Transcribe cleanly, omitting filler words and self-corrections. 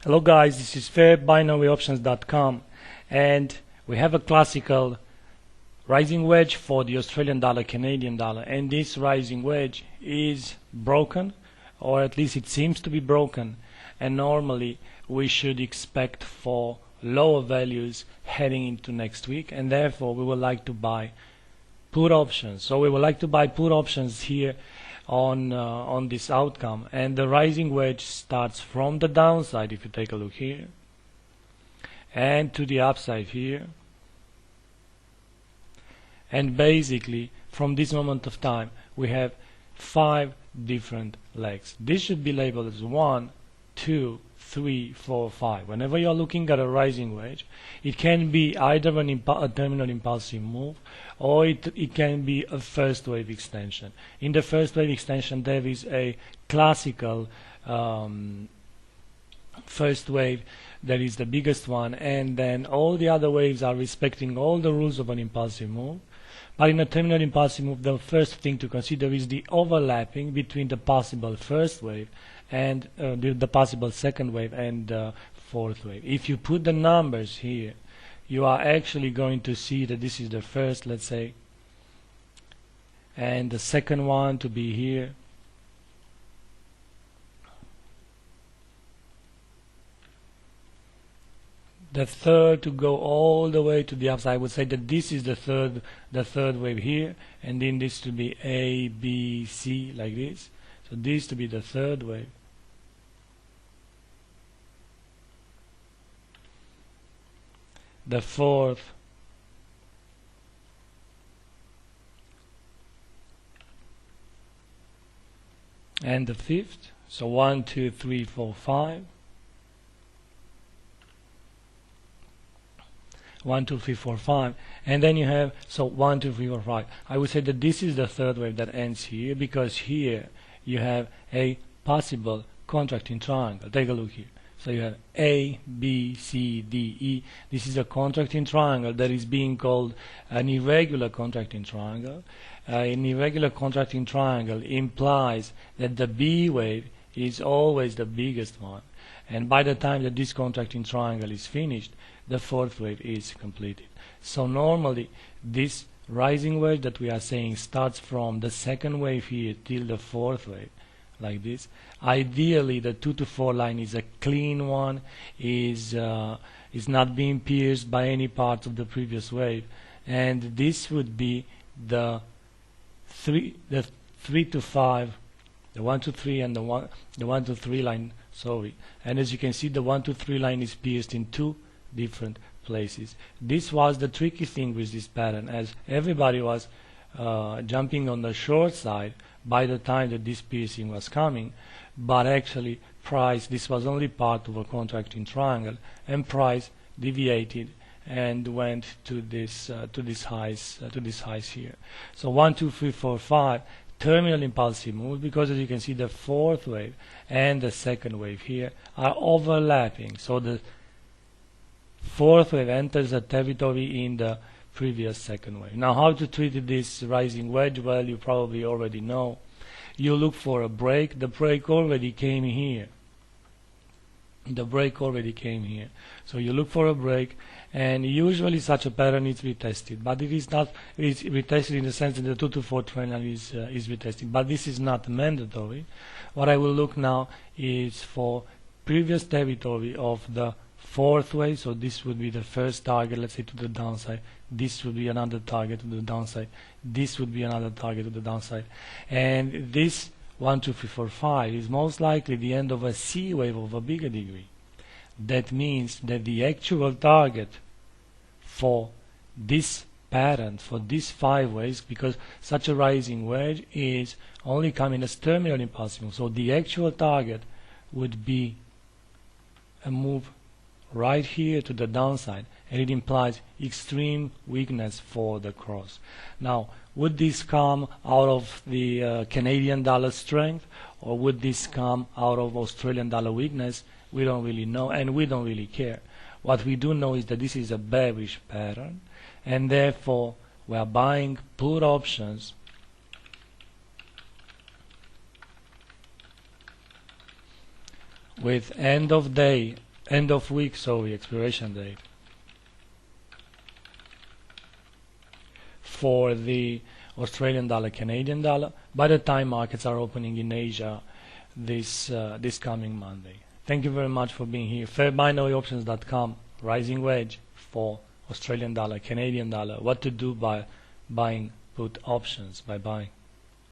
Hello guys, this is FairBinaryOptions.com, and we have a classical rising wedge for the Australian dollar, Canadian dollar, and this rising wedge is broken, or at least it seems to be broken, and normally we should expect for lower values heading into next week, and therefore we would like to buy put options. So we would like to buy put options here on this outcome, and the rising wedge starts from the downside, if you take a look here, and to the upside here, and basically from this moment of time we have 5 different legs. This should be labeled as 1, 2, 3, 4, 5. Whenever you are looking at a rising wedge, it can be either a terminal impulsive move, or it can be a first wave extension. In the first wave extension there is a classical first wave that is the biggest one, and then all the other waves are respecting all the rules of an impulsive move. But in a terminal impulsive move, the first thing to consider is the overlapping between the possible first wave and the possible second wave and fourth wave. If you put the numbers here, you are actually going to see that this is the first, let's say, and the second one to be here, the third to go all the way to the upside. I would say that this is the third wave here, and then this to be A, B, C, like this. So this to be the third wave. The fourth, and the fifth. So 1, 2, 3, 4, 5. 1, 2, 3, 4, 5, and then you have 1, 2, 3, 4, 5. I would say that this is the third wave that ends here, because here you have a possible contracting triangle. Take a look here. So you have A, B, C, D, E. This is a contracting triangle that is being called an irregular contracting triangle. An irregular contracting triangle implies that the B wave is always the biggest one, and by the time that this contracting triangle is finished, the fourth wave is completed. So normally this rising wedge that we are saying starts from the second wave here till the fourth wave, like this. Ideally the 2 to 4 line is a clean one, is not being pierced by any parts of the previous wave, and this would be the 3 to 5, the 1 to 3, and the 1 to 3 line, sorry. And as you can see, the 1 to 3 line is pierced in 2 different places. This was the tricky thing with this pattern, as everybody was jumping on the short side by the time that this piercing was coming, but actually price, this was only part of a contracting triangle, and price deviated and went to this highs here. So 1, 2, 3, 4, 5 terminal impulsive move, because as you can see the fourth wave and the second wave here are overlapping. So the fourth wave enters a territory in the previous second wave. Now, how to treat this rising wedge? Well, you probably already know. You look for a break. The break already came here. The break already came here. So you look for a break, and usually such a pattern is retested, but it is not. It's retested in the sense that the 2 to 4 trend line is retested, but this is not mandatory. What I will look now is for previous territory of the fourth wave. So this would be the first target, let's say, to the downside. This would be another target to the downside. This would be another target to the downside. And this 1, 2, 3, 4, 5 is most likely the end of a C wave of a bigger degree. That means that the actual target for this pattern, for these 5 waves, because such a rising wedge is only coming as terminal impulsive move, so the actual target would be a move right here to the downside, and it implies extreme weakness for the cross. Now, would this come out of the Canadian dollar strength, or would this come out of Australian dollar weakness? We don't really know, and we don't really care. What we do know is that this is a bearish pattern, and therefore we are buying put options with end of day end of week, so the expiration date for the Australian dollar, Canadian dollar, by the time markets are opening in Asia this coming Monday. Thank you very much for being here. FairBinaryOptions.com, Rising Wedge for Australian dollar, Canadian dollar, what to do by buying put options, by buying.